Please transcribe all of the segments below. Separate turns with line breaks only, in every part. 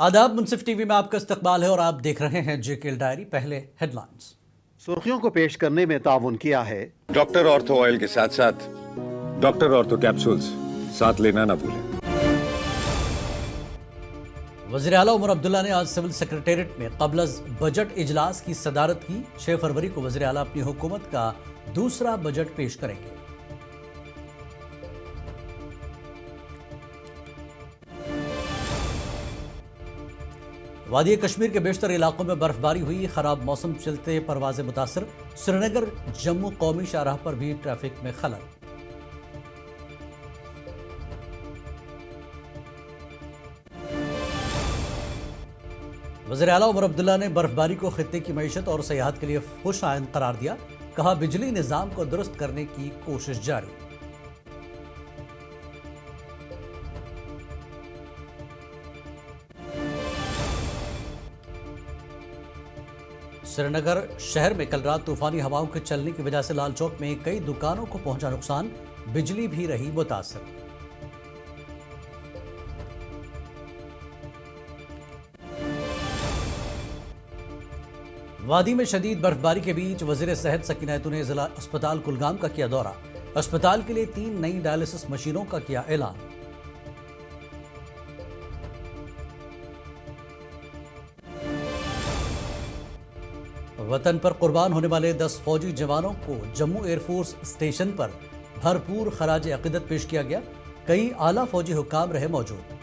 आदाब, मुंसिफ टीवी में आपका इस्तकबाल है और आप देख रहे हैं जेकेएल डायरी। पहले हेडलाइंस।
सुर्खियों को पेश करने में ताउन किया है
डॉक्टर ऑर्थो ऑयल के साथ साथ
डॉक्टर ऑर्थो कैप्सूल्स साथ लेना ना भूलें।
वज़ीर आला उमर अब्दुल्ला ने आज सिविल सेक्रेटेरिएट में क़ब्ल बजट इजलास की सदारत की। 6 फरवरी को वज़ीर आला अपनी हुकूमत का दूसरा बजट पेश करेंगे। वादी कश्मीर के बेशतर इलाकों में बर्फबारी हुई। खराब मौसम चलते परवाजें मुतासर। श्रीनगर जम्मू कौमी शाहराह पर भी ट्रैफिक में खलल। वज़ीर आला उमर अब्दुल्ला ने बर्फबारी को खित्ते की मईशत और सयाहत के लिए खुश आइंद करार दिया। कहा, बिजली निज़ाम को दुरुस्त करने की कोशिश जारी। श्रीनगर शहर में कल रात तूफानी हवाओं के चलने की वजह से लाल चौक में कई दुकानों को पहुंचा नुकसान। बिजली भी रही मुतासर। वादी में शदीद बर्फबारी के बीच वजीर सेहत सकीना ने जिला अस्पताल कुलगाम का किया दौरा। अस्पताल के लिए 3 नई डायलिसिस मशीनों का किया ऐलान। वतन पर कुर्बान होने वाले 10 फौजी जवानों को जम्मू एयरफोर्स स्टेशन पर भरपूर खराज अकीदत पेश किया गया। कई आला फौजी हुक्काम रहे मौजूद।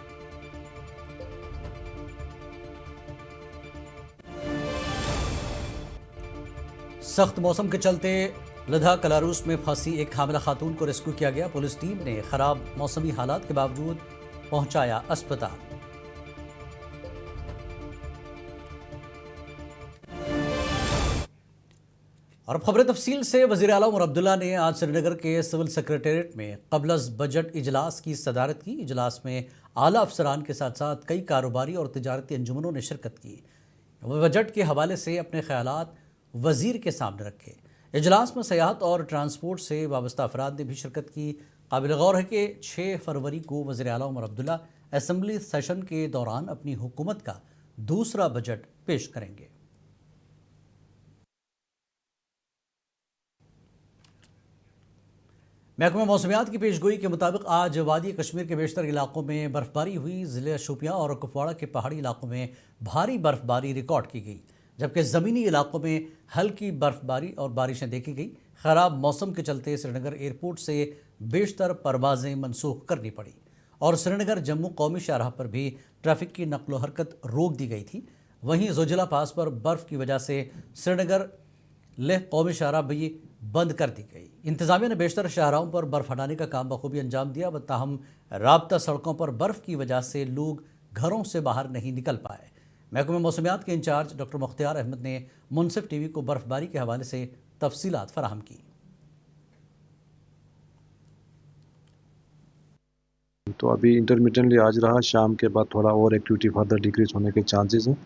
सख्त मौसम के चलते लद्दाख कलारूस में फंसी एक हामिला खातून को रेस्क्यू किया गया। पुलिस टीम ने खराब मौसमी हालात के बावजूद पहुंचाया अस्पताल। और अब खबरें तफसील से। वज़ीर आला उमर अब्दुल्ला ने आज श्रीनगर के सिविल सेक्रेटेरिएट में क़ब्ल बजट इजलास की सदारत की। इजलास में आला अफसरान के साथ साथ कई कारोबारी और तिजारती अंजुमनों ने शिरकत की। वह बजट के हवाले से अपने ख्यालात वज़ीर के सामने रखे। इजलास में सयाहत और ट्रांसपोर्ट से वाबस्ता अफराद ने भी शिरकत की। काबिल गौर है कि 6 फरवरी को वज़ीर आला उमर अब्दुल्ला असम्बली सेशन के दौरान अपनी हुकूमत का दूसरा बजट पेश करेंगे। महकमा मौसमियात की पेशगोई के मुताबिक आज वादी कश्मीर के बेशतर इलाकों में बर्फबारी हुई। ज़िले शोपियां और कुपवाड़ा के पहाड़ी इलाकों में भारी बर्फबारी रिकॉर्ड की गई, जबकि ज़मीनी इलाकों में हल्की बर्फबारी और बारिशें देखी गई। ख़राब मौसम के चलते श्रीनगर एयरपोर्ट से बेशतर परवाजें मनसूख करनी पड़ी और श्रीनगर जम्मू कौमी शाहराह पर भी ट्रैफिक की नकलो हरकत रोक दी गई थी। वहीं जोजिला पास पर बर्फ़ की वजह से श्रीनगर लेह कौमी शाहराह भी बंद कर दी गई। इंतज़ामिया ने बेशतर शाहराहों पर बर्फ़ हटाने का काम बखूबी अंजाम दिया। ताहम राब्ता सड़कों पर बर्फ़ की वजह से लोग घरों से बाहर नहीं निकल पाए। महकमा मौसमियात के इंचार्ज डॉक्टर मुख्तियार अहमद ने मुंसिफ टीवी को बर्फबारी के हवाले से तफसीलात फराहम की।
तो अभी इंटरमिटेंटली आज रहा, शाम के बाद थोड़ा और एक्टिविटी फर्दर डिक्रीज होने के चांसेस हैं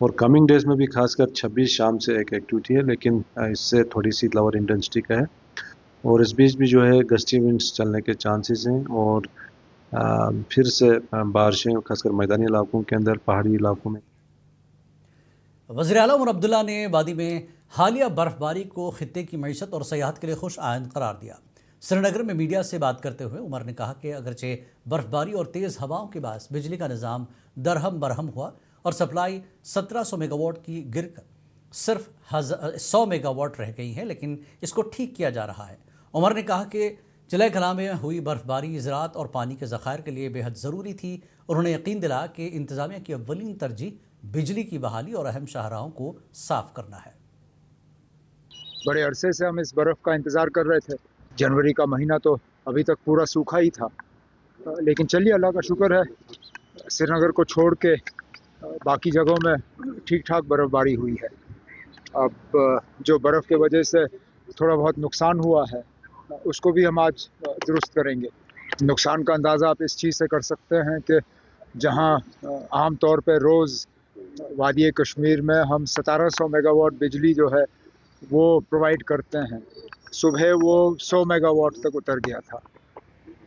और कमिंग डेज में भी खासकर 26 शाम से एक एक्टिविटी है, लेकिन इससे थोड़ी सी लोअर इंटेंसिटी का है और इस बीच भी जो है गस्टी विंड्स चलने के चांसेस हैं और फिर से बारिशें खासकर मैदानी इलाकों के अंदर, पहाड़ी इलाकों में।
वज़ीर आला उमर अब्दुल्ला ने वादी में हालिया बर्फबारी को खित्ते की मईशत और सयाहत के लिए खुश आइंद करार दिया। श्रीनगर में मीडिया से बात करते हुए उमर ने कहा कि अगरचे बर्फबारी और तेज़ हवाओं के बाद बिजली का निज़ाम दरहम बरहम हुआ और सप्लाई 1700 मेगावाट की गिरकर सिर्फ 100 मेगावाट रह गई है, लेकिन इसको ठीक किया जा रहा है। उमर ने कहा कि जिला कलां में हुई बर्फबारी ज़राअत और पानी के ज़खायर के लिए बेहद ज़रूरी थी। उन्होंने यकीन दिलाया कि इंतज़ामिया की अव्वलीन तरजीह बिजली की बहाली और अहम शाहराहों को साफ करना है।
बड़े अरसे से हम इस बर्फ़ का इंतज़ार कर रहे थे। जनवरी का महीना तो अभी तक पूरा सूखा ही था, लेकिन चलिए अल्लाह का शुक्र है, श्रीनगर को छोड़ के बाकी जगहों में ठीक ठाक बर्फ़बारी हुई है। अब जो बर्फ़ के वजह से थोड़ा बहुत नुकसान हुआ है उसको भी हम आज दुरुस्त करेंगे। नुकसान का अंदाज़ा आप इस चीज़ से कर सकते हैं कि जहां आम तौर पे रोज़ वादी कश्मीर में हम 1700 मेगावाट बिजली जो है वो प्रोवाइड करते हैं, सुबह वो 100 मेगावाट तक उतर गया था।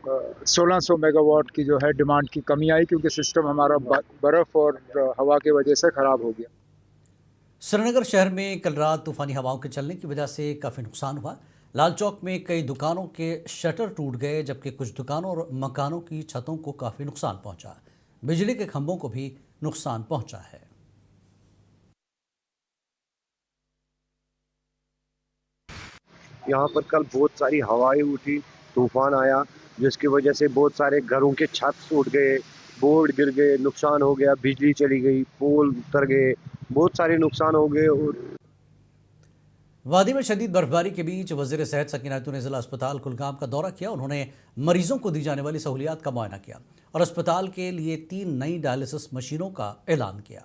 1600 मेगावाट की जो है डिमांड की कमी आई, क्योंकि सिस्टम हमारा बर्फ़ और हवा की वजह से ख़राब हो गया।
श्रीनगर शहर में कल रात तूफानी हवाओं के चलने की वजह से काफ़ी नुकसान हुआ। लाल चौक में कई दुकानों के शटर टूट गए, जबकि कुछ दुकानों और मकानों की छतों को काफ़ी नुकसान पहुंचा। बिजली के खंभों को भी नुकसान पहुंचा है।
यहाँ पर कल बहुत सारी हवाएं उठी, तूफान आया, जिसकी वजह से बहुत सारे घरों के छत टूट गए, बोर्ड गिर गए, नुकसान हो गया, बिजली चली गई, पोल उतर गए, बहुत सारे नुकसान हो गए। और
वादी में शदीद बर्फबारी के बीच वज़ीर सेहत सकीनातुल ने जिला अस्पताल कुलगाम का दौरा किया। उन्होंने मरीजों को दी जाने वाली सहूलियात का मुआयना किया और अस्पताल के लिए 3 नई डायलिसिस मशीनों का ऐलान किया।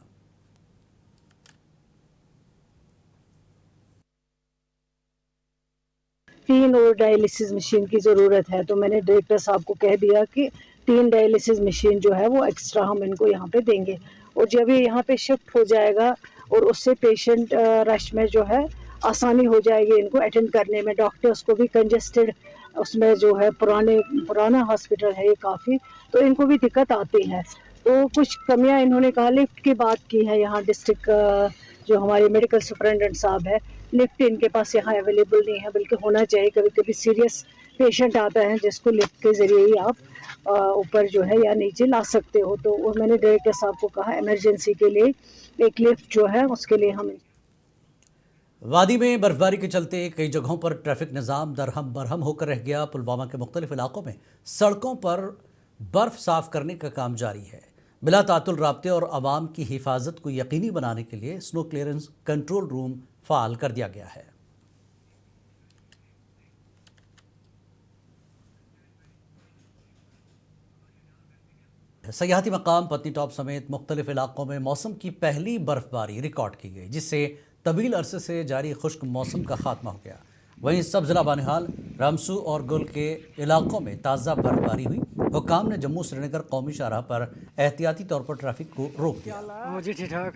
तीन और डायलिसिस मशीन की ज़रूरत है, तो मैंने डायरेक्टर साहब को कह दिया कि 3 डायलिसिस मशीन जो है वो एक्स्ट्रा हम इनको यहाँ पे देंगे, और जब ये यहाँ पे शिफ्ट हो जाएगा और उससे पेशेंट रश में जो है आसानी हो जाएगी इनको अटेंड करने में। डॉक्टर्स को भी कंजेस्टेड उसमें जो है पुराना हॉस्पिटल है ये काफ़ी, तो इनको भी दिक्कत आती है। तो कुछ कमियाँ इन्होंने कहा, लिफ्ट की बात की है यहाँ डिस्ट्रिक्ट जो हमारे मेडिकल सुपरिटेंडेंट साहब है, लिफ्ट इनके पास यहाँ अवेलेबल नहीं है, बल्कि होना चाहिए। कभी कभी सीरियस पेशेंट आता है जिसको लिफ्ट के ज़रिए ही आप ऊपर जो है या नीचे ला सकते हो, तो वो मैंने डायरेक्टर साहब को कहा इमरजेंसी के लिए एक लिफ्ट जो है उसके लिए हम।
वादी में बर्फबारी के चलते कई जगहों पर ट्रैफिक निज़ाम दरहम बरहम होकर रह गया। पुलवामा के मुख्तलिफ इलाकों में सड़कों पर बर्फ साफ करने का काम जारी है। बिला तातुल राब्ते और आवाम की हिफाजत को यकीनी बनाने के लिए snow clearance control room fall कर दिया गया है। सयाहती मकाम पत्नी टॉप समेत मुख्तलिफ इलाकों में मौसम की पहली बर्फबारी रिकॉर्ड की गई, जिससे तवील अरसे से जारी खुश्क मौसम का खात्मा हो गया। वहीं सब जिला बानिहाल, रामसू और गुल के इलाकों में ताज़ा बर्फबारी हुई। हुक्काम ने जम्मू श्रीनगर कौमी शाहराह पर एहतियाती तौर पर ट्रैफिक को रोक दिया।
जी ठीक ठाक।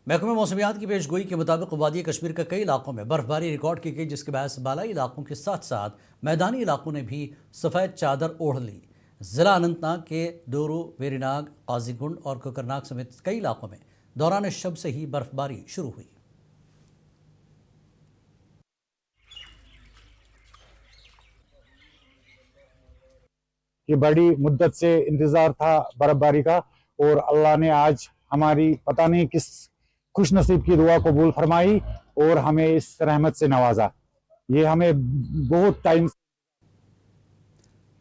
महकमे मौसमियात की पेशगोई के मुताबिक वादी कश्मीर के कई इलाकों में बर्फबारी रिकॉर्ड की गई, जिसके बायस बालाई इलाकों के साथ साथ मैदानी इलाकों ने भी सफ़ेद चादर ओढ़ ली। ज़िला अनंतनाग के डोरू, वेरीनाग, काजीगुंड और कोकरनाग समेत कई इलाकों में दौरान शब से ही बर्फबारी शुरू हुई।
कि बड़ी मुद्दत से इंतज़ार था बर्फबारी का, और अल्लाह ने आज हमारी पता नहीं किस खुश नसीब की दुआ कबूल फरमाई और हमें इस रहमत से नवाजा। ये हमें बहुत टाइम।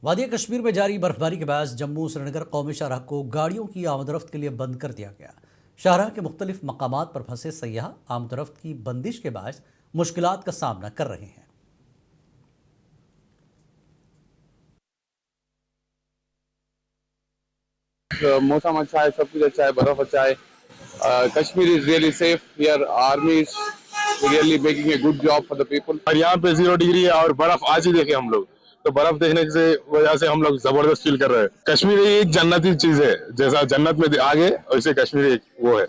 वादी कश्मीर में जारी बर्फबारी के बाद जम्मू श्रीनगर कौमी शाहराह को गाड़ियों की आमदरफ्त के लिए बंद कर दिया गया। शाहराह के मुख्तलिफ मकामात पर फंसे सयाह आमदरफ्त की बंदिश के बाद मुश्किलात का सामना कर रहे हैं।
मौसम अच्छा है, सब कुछ अच्छा है, बर्फ अच्छा है। Kashmir is really safe here, army is really making a good job for the people.
और यहाँ पे 0 डिग्री है और बर्फ आज ही देखे हम लोग, तो बर्फ देखने से वजह से हम लोग जबरदस्त फील कर रहे हैं। कश्मीर एक जन्नती चीज है, जैसा जन्नत में आगे वैसे कश्मीर एक वो है।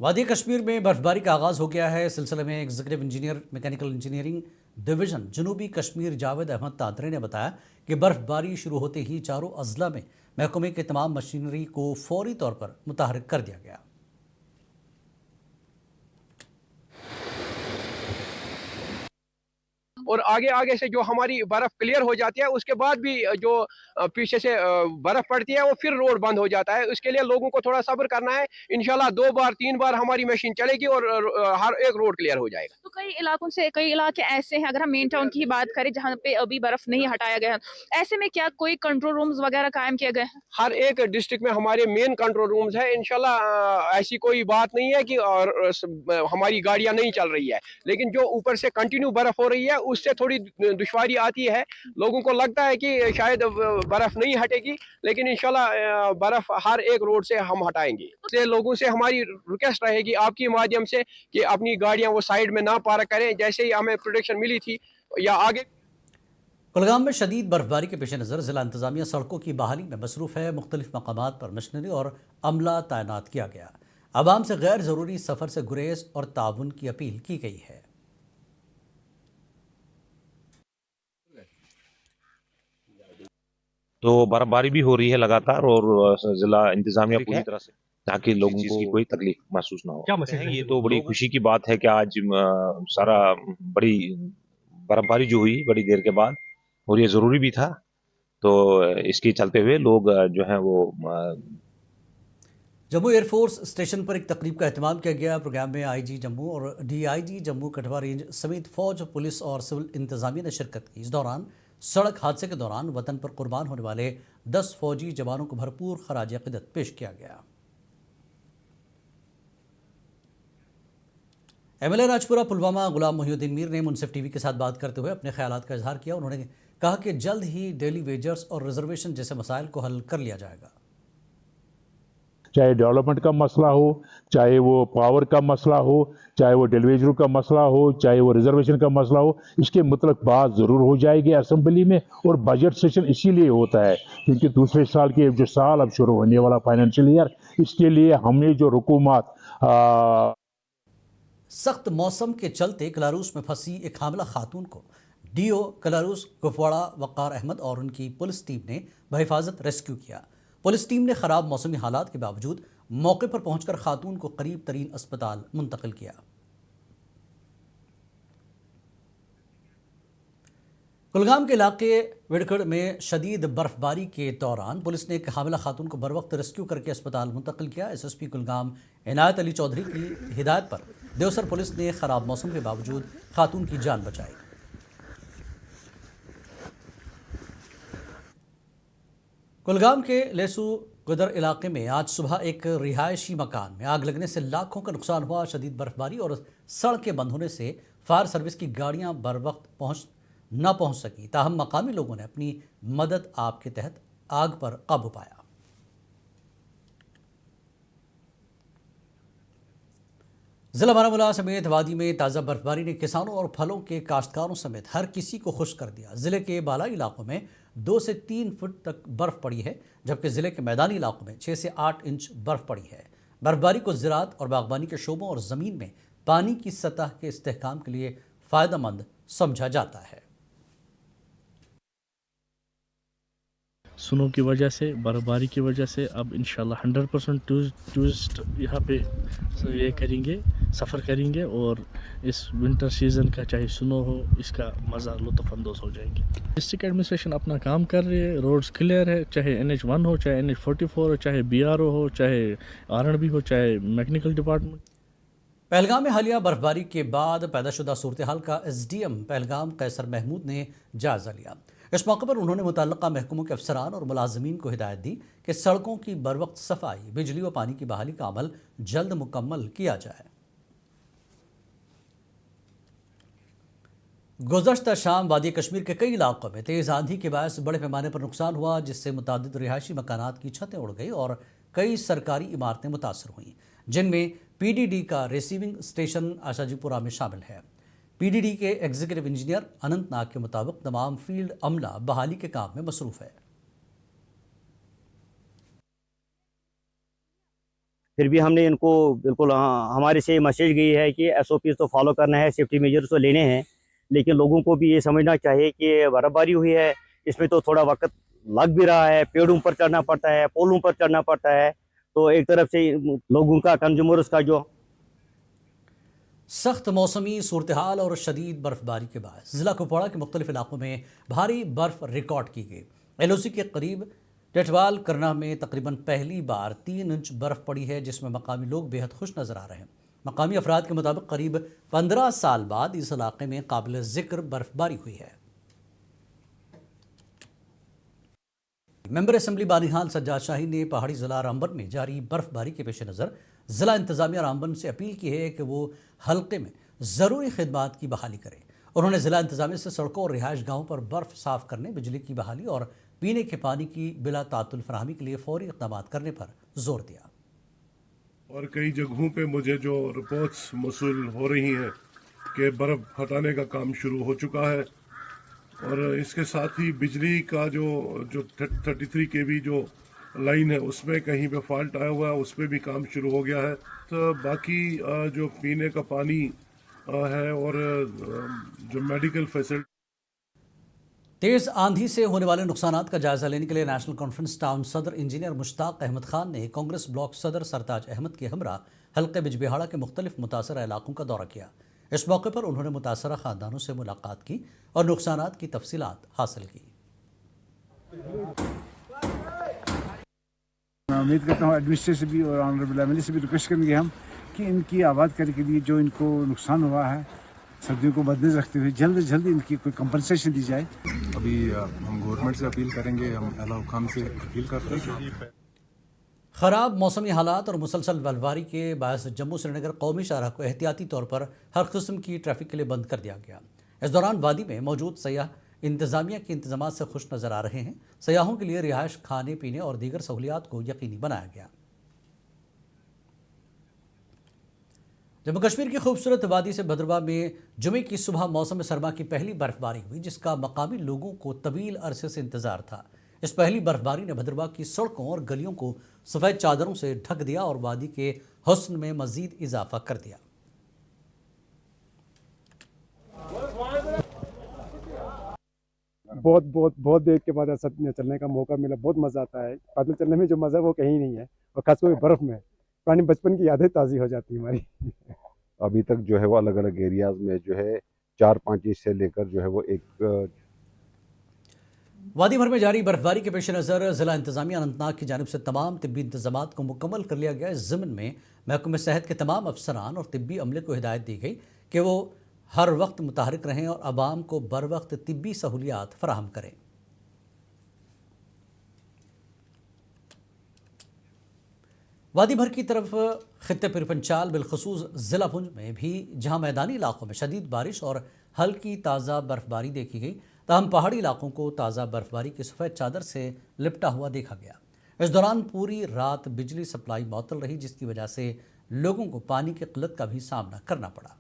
वादी कश्मीर में बर्फबारी का आगाज़ हो गया है। इस सिलसिले में executive engineer mechanical engineering division जनूबी कश्मीर जावेद अहमद तांत्रे ने बताया कि बर्फबारी शुरू होते ही चारों अजला में महकमे के तमाम मशीनरी को फौरी तौर पर मुतहर्रिक कर दिया गया।
और आगे आगे से जो हमारी बर्फ क्लियर हो जाती है, उसके बाद भी जो पीछे से बर्फ पड़ती है वो फिर रोड बंद हो जाता है। उसके लिए लोगों को थोड़ा सब्र करना है। इंशाल्लाह 2 बार 3 बार हमारी मशीन चलेगी और हर एक रोड क्लियर हो जाएगा।
तो कई इलाकों से कई इलाके ऐसे हैं, अगर हम मेन टाउन की बात करें जहाँ पे अभी बर्फ नहीं हटाया गया, ऐसे में क्या कोई कंट्रोल रूम्स वगैरह कायम किए गए हैं?
हर एक डिस्ट्रिक्ट में हमारे मेन कंट्रोल रूम्स है। इंशाल्लाह ऐसी कोई बात नहीं है कि हमारी गाड़ियां नहीं चल रही है, लेकिन जो ऊपर से कंटिन्यू बर्फ हो रही है उससे थोड़ी दुश्वारी आती है। लोगों को लगता है कि शायद बर्फ नहीं हटेगी, लेकिन इंशाल्लाह बर्फ हर एक रोड से हम हटाएंगे। इसलिए लोगों से हमारी रिक्वेस्ट रहेगी आपके माध्यम से कि अपनी गाड़ियां वो साइड में ना पार्क करें, जैसे ही हमें प्रोटेक्शन मिली थी या आगे।
कुलगाम में शदीद बर्फबारी के पेश नज़र जिला इंतजामिया सड़कों की बहाली में मसरूफ़ है। मुख्तलिफ मकामात पर मशीनरी और अमला तैनात किया गया। आवाम से गैर ज़रूरी सफ़र से गुरेज और ताउन की अपील की गई है।
तो बर्फबारी भी हो रही है लगातार और जिला इंतजामिया पूरी तरह से ताकि लोगों को कोई तकलीफ महसूस ना हो। क्या मसला ये तो बड़ी खुशी की बात है कि आज सारा बड़ी बर्फबारी जो हुई बड़ी देर के बाद और ये ज़रूरी भी था, तो इसके चलते हुए लोग जो है वो
जम्मू एयरफोर्स स्टेशन पर एक तकरीब का एहतमाम किया गया। प्रोग्राम में आईजी जम्मू और डीआईजी जम्मू कठुआ रेंज समेत फौज, पुलिस और सिविल इंतजामिया ने शिरकत की। इस दौरान सड़क हादसे के दौरान वतन पर कुर्बान होने वाले 10 फौजी जवानों को भरपूर खराज अक़ीदत पेश किया गया। एमएलए राजपुरा पुलवामा गुलाम मोहिउद्दीन मीर ने मुनसिफ टीवी के साथ बात करते हुए अपने ख्यालात का इजहार किया। उन्होंने कहा कि जल्द ही डेली वेजर्स और रिजर्वेशन जैसे मसाइल को हल कर लिया जाएगा।
चाहे डेवलपमेंट का मसला हो, चाहे वो पावर का मसला हो, चाहे वो डेलीवेजर का मसला हो, चाहे वो रिजर्वेशन का मसला हो, इसके मतलब बात ज़रूर हो जाएगी असेंबली में। और बजट सेशन इसीलिए होता है क्योंकि दूसरे साल के जो साल अब शुरू होने वाला फाइनेंशियल ईयर, इसके लिए हमने जो हुकूमत
सख्त मौसम के चलते कलारूस में फंसी एक हामिला खातून को डीओ कलारूस कुपवाड़ा वक़ार अहमद और उनकी पुलिस टीम ने बहिफाजत रेस्क्यू किया। पुलिस टीम ने खराब मौसमी हालात के बावजूद मौके पर पहुंचकर खातून को करीब तरीन अस्पताल मुंतकिल किया। कुलगाम के इलाके विड़कड़ में शदीद बर्फबारी के दौरान पुलिस ने एक हामिला खातून को बरवक्त रेस्क्यू करके अस्पताल मुंतकिल किया। एसएसपी कुलगाम इनायत अली चौधरी की हिदायत पर देवसर पुलिस ने खराब मौसम के बावजूद खातून की जान बचाई। कुलगाम के लेसू गुदर इलाके में आज सुबह एक रिहायशी मकान में आग लगने से लाखों का नुकसान हुआ। शदीद बर्फबारी और सड़कें बंद होने से फायर सर्विस की गाड़ियां बर वक्त न पहुंच सकी। ताहम मकामी लोगों ने अपनी मदद आप के तहत आग पर काबू पाया। जिला बारामूला समेत वादी में ताज़ा बर्फबारी ने किसानों और फलों के काश्तकारों समेत हर किसी को खुश कर दिया। जिले के बालाई इलाकों में 2 से 3 फुट तक बर्फ पड़ी है, जबकि जिले के मैदानी इलाकों में 6 से 8 इंच बर्फ पड़ी है। बर्फबारी को ज़राअत और बागबानी के शोबों और ज़मीन में पानी की सतह के इस्तेहकाम के लिए फ़ायदेमंद समझा जाता है।
स्नो की वजह से, बर्फबारी की वजह से अब इंशाल्लाह 100% टूरिस्ट यहाँ पे ये करेंगे, सफ़र करेंगे और इस विंटर सीज़न का चाहे स्नो हो इसका मज़ा लुत्फ़अंदोज़ हो जाएंगे। डिस्ट्रिक्ट एडमिनिस्ट्रेशन अपना काम कर रही है, रोड्स क्लियर है, चाहे NH1 हो, चाहे NH44 हो, चाहे BRO हो, चाहे R&B हो, चाहे मैकेनिकल डिपार्टमेंट।
पहलगाम में हालिया बर्फबारी के बाद पैदाशुदा सूरत हाल का SDM पहलगाम कैसर महमूद ने जायज़ा लिया। इस मौके पर उन्होंने मुतल्लिक़ा महकमों के अफसरान और मुलाजमीन को हिदायत दी कि सड़कों की बरवक्त सफाई, बिजली व पानी की बहाली का अमल जल्द मुकम्मल किया जाए। गुज़श्ता शाम वादी कश्मीर के कई इलाकों में तेज़ आंधी के बायस बड़े पैमाने पर नुकसान हुआ, जिससे मुतादिद रिहायशी मकानात की छतें उड़ गई और कई सरकारी इमारतें मुतासर हुईं, जिनमें PDD का रिसीविंग स्टेशन आशाजीपुरा में शामिल है। PDD के एग्जीक्यूटिव इंजीनियर अनंतनाग के मुताबिक तमाम फील्ड अमला बहाली के काम में मसरूफ़ है।
फिर भी हमने इनको बिल्कुल हमारे से मैसेज गई है कि SOP तो फॉलो करना है, सेफ्टी मेजर्स तो लेने हैं, लेकिन लोगों को भी ये समझना चाहिए कि बर्फबारी हुई है, इसमें तो थोड़ा वक्त लग भी रहा है, पेड़ों पर चढ़ना पड़ता है, पोलों पर चढ़ना पड़ता है, तो एक तरफ से लोगों का कंज्यूमर्स का जो
सख्त मौसमी सूरत हाल और शदीद बर्फबारी के बाद ज़िला कुपवाड़ा के मुख्तलिफ इलाकों में भारी बर्फ रिकॉर्ड की गई। LOC के करीब टेटवाल करना में तकरीबन पहली बार 3 इंच बर्फ पड़ी है, जिसमें मकामी लोग बेहद खुश नज़र आ रहे हैं। मकामी अफराद के मुताबिक करीब 15 साल बाद इस इलाके में काबिल ज़िक्र बर्फबारी हुई है। मेंबर असेंबली बानिहाल सज्जाद शाही ने पहाड़ी ज़िला रामबन में जारी बर्फबारी के पेश नज़र ज़िला इंतज़ामिया रामबन से अपील की है कि वो हल्के में ज़रूरी खिदमात की बहाली करें। उन्होंने ज़िला इंतज़ामिया से सड़कों और रिहाइश गाहों पर बर्फ़ साफ़ करने, बिजली की बहाली और पीने के पानी की बिला तातुल फराहमी के लिए फौरी इक़दाम करने पर जोर दिया।
और कई जगहों पे मुझे जो रिपोर्ट्स मौसूल हो रही हैं कि बर्फ़ हटाने का काम शुरू हो चुका है और इसके साथ ही बिजली का जो 33 kV जो लाइन है उसमें कहीं पे फॉल्ट आया हुआ है, उस पर भी काम शुरू हो गया है। तो बाकी जो पीने का पानी है और जो मेडिकल फैसिलिटी।
तेज आंधी से होने वाले नुकसानात का जायजा लेने के लिए नेशनल कॉन्फ्रेंस टाउन सदर इंजीनियर मुश्ताक अहमद खान ने कांग्रेस ब्लॉक सदर सरताज अहमद के हमरा हल्के बिजबिहाड़ा के मुख्तलिफ मुतासरा इलाकों का दौरा किया। इस मौके पर उन्होंने मुतासरा खानदानों से मुलाकात की और नुकसानात की तफसीलात हासिल की।
मैं उम्मीद करता हूँ एडमिनिस्ट्रेशन भी और ऑनरेबल एमएलए से भी रिक्वेस्ट करेंगे हम कि इनकी आबाद करने के लिए जो इनको नुकसान हुआ है सर्दियों को मद्देनजर रखते हुए जल्द से जल्द इनकी कोई कंपनसेशन दी जाए।
अभी हम गवर्नमेंट से अपील करेंगे, हम आला हुकाम से अपील करते हैं।
ख़राब मौसमी हालात और मुसलसल बर्फबारी के बायस जम्मू श्रीनगर कौमी शाहराह को एहतियाती तौर पर हर किस्म की ट्रैफिक के लिए बंद कर दिया गया। इस दौरान वादी में मौजूद सयाह इंतज़ामिया के इंतजाम से खुश नज़र आ रहे हैं। सयाहों के लिए रिहाइश, खाने पीने और दीगर सहूलियात को यकीनी बनाया गया। जम्मू कश्मीर की खूबसूरत वादी से भद्रवाह में जुमे की सुबह मौसम सरमा की पहली बर्फबारी हुई, जिसका मकामी लोगों को तवील अरसे से इंतजार था। इस पहली बर्फबारी ने भद्रवाह की सड़कों और गलियों को सफ़ेद चादरों से ढक दिया और वादी के हुस्न में मजीद इजाफा कर दिया।
बहुत देर के बाद ऐसा चलने का मौका मिला, बहुत मज़ा आता है। पैदल चलने में जो मज़ा वो कहीं नहीं है, और खासकर बर्फ़ में पुरानी बचपन की यादें ताज़ी हो जाती है हमारी।
अभी तक जो है वो अलग अलग एरियाज में जो है 4-5 इंच से लेकर जो है वो एक
वादी भर में जारी बर्फबारी के पेश नज़र जिला इंतजामिया अनंतनाग की जानिब से तमाम तिब्बी इंतजाम को मुकम्मल कर लिया गया। इस ज़िम्न में महकमे सेहत के तमाम अफसरान और तिब्बी अमले को हिदायत दी गई कि वो हर वक्त मुतहरिक रहें और आवाम को बर वक्त तिब्बी सहूलियात फराहम करें। वादी भर की तरफ खित्ते पिरपंचाल बिलखसूस ज़िला पुंज में भी जहां मैदानी इलाकों में शदीद बारिश और हल्की ताज़ा बर्फबारी देखी गई, तहम पहाड़ी इलाकों को ताज़ा बर्फबारी की सफ़ेद चादर से लिपटा हुआ देखा गया। इस दौरान पूरी रात बिजली सप्लाई मअतल रही, जिसकी वजह से लोगों को पानी की किल्लत का भी सामना करना पड़ा।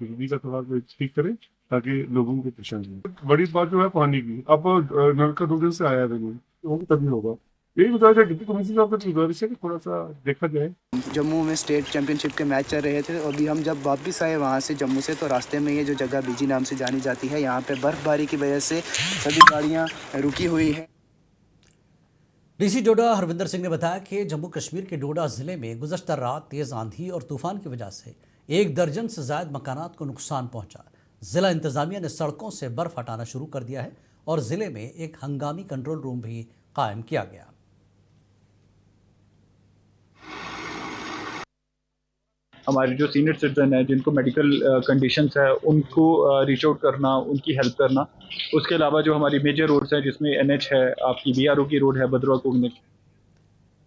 बिजली का थोड़ा ठीक करें ताकि लोगों को परेशानी। बड़ी बात जो है पानी की, अब नल का 2 दिन से आया नहीं, वो तभी होगा। यही बताया जाए डिप्टी कमिश्नर साहब की गुजारिश है कि थोड़ा सा देखा जाए।
जम्मू में स्टेट चैंपियनशिप के मैच चल रहे थे, अभी हम जब वापस आए वहाँ से जम्मू से, तो रास्ते में ये जो जगह बीजी नाम से जानी जाती है, यहाँ पे बर्फबारी की वजह से सभी गाड़ियाँ रुकी हुई हैं।
डीसी डोडा हरविंदर सिंह ने बताया कि जम्मू कश्मीर के डोडा ज़िले में गुज़श्ता रात तेज़ आंधी और तूफ़ान की वजह से 1 दर्जन से ज़ायद मकानात को नुकसान पहुँचा। ज़िला इंतज़ामिया ने सड़कों से बर्फ़ हटाना शुरू कर दिया है और ज़िले में एक हंगामी कंट्रोल रूम भी कायम किया गया।
हमारे जो सीनियर सिटीजन है जिनको मेडिकल कंडीशंस है उनको रीच आउट करना, उनकी हेल्प करना। उसके अलावा जो हमारी मेजर रोड्स हैं जिसमें NH है, आपकी BRO की रोड है भद्रवाह कोगनच।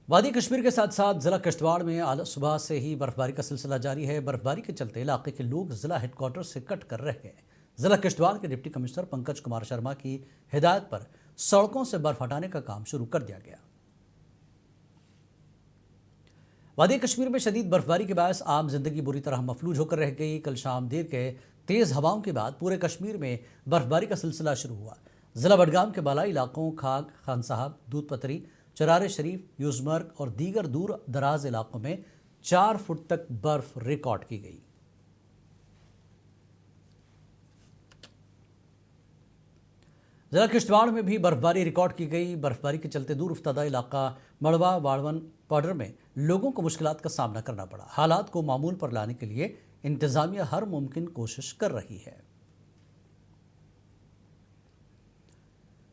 वादी कश्मीर के साथ साथ ज़िला किश्तवाड़ में आज सुबह से ही बर्फबारी का सिलसिला जारी है। बर्फबारी के चलते इलाके के लोग ज़िला हेडक्वार्टर से कट कर रह गए। ज़िला किश्तवाड़ के डिप्टी कमिश्नर पंकज कुमार शर्मा की हिदायत पर सड़कों से बर्फ हटाने का काम शुरू कर दिया गया। वादी कश्मीर में शदीद बर्फबारी के बायस आम जिंदगी बुरी तरह मफलूज होकर रह गई। कल शाम देर के तेज़ हवाओं के बाद पूरे कश्मीर में बर्फबारी का सिलसिला शुरू हुआ। ज़िला बडगाम के बालाई इलाकों खाग, खान साहब, दूध पतरी, चरारे शरीफ, यूजमर्ग और दीगर दूर दराज इलाकों में 4 फुट तक बर्फ रिकॉर्ड की गई। ज़िला किश्तवाड़ में भी बर्फबारी रिकॉर्ड की गई। बर्फबारी के चलते दूर उफ्तादा इलाका मड़वा वाड़वन बॉर्डर में लोगों को मुश्किलात का सामना करना पड़ा। हालात को मामूल पर लाने के लिए इंतजामिया हर मुमकिन कोशिश कर रही है।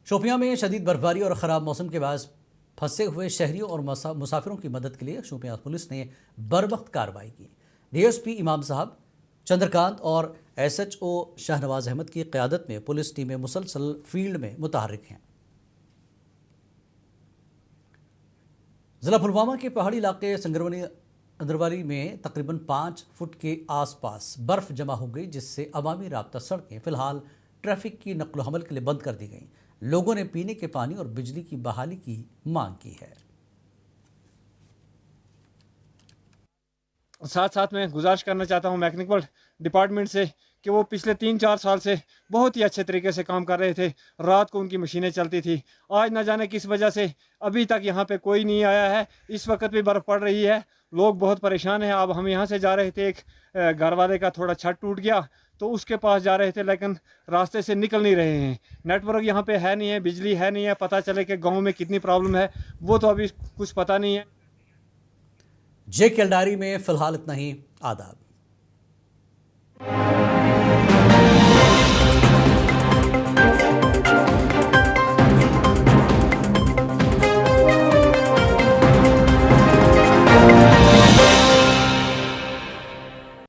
शोपियां में शदीद बर्फबारी और ख़राब मौसम के बाद फंसे हुए शहरियों और मुसाफिरों की मदद के लिए शोपियां पुलिस ने बरवक्त कार्रवाई की। DSP इमाम साहब चंद्रकांत और SHO शाहनवाज अहमद की क़यादत में पुलिस टीमें मुसलसल फील्ड में मुतहरिक हैं। ज़िला पुलवामा के पहाड़ी इलाके संगरवनी अंदरवाली में तकरीबन 5 फुट के आसपास बर्फ़ जमा हो गई, जिससे अवामी राब्ता सड़कें फ़िलहाल ट्रैफिक की नकलो हमल के लिए बंद कर दी गई। लोगों ने पीने के पानी और बिजली की बहाली की मांग की है।
साथ साथ मैं गुजारिश करना चाहता हूं मैकेनिकल डिपार्टमेंट से कि वो पिछले 3-4 साल से बहुत ही अच्छे तरीके से काम कर रहे थे। रात को उनकी मशीनें चलती थी। आज न जाने किस वजह से अभी तक यहाँ पे कोई नहीं आया है। इस वक्त भी बर्फ़ पड़ रही है, लोग बहुत परेशान हैं। अब हम यहाँ से जा रहे थे, एक घर वाले का थोड़ा छत टूट गया तो उसके पास जा रहे थे, लेकिन रास्ते से निकल नहीं रहे हैं। नेटवर्क यहाँ पे है नहीं है, बिजली है नहीं है। पता चले कि गाँव में कितनी प्रॉब्लम है वो तो अभी कुछ पता नहीं है।
JKL डायरी में फ़िलहाल इतना ही। आदाब।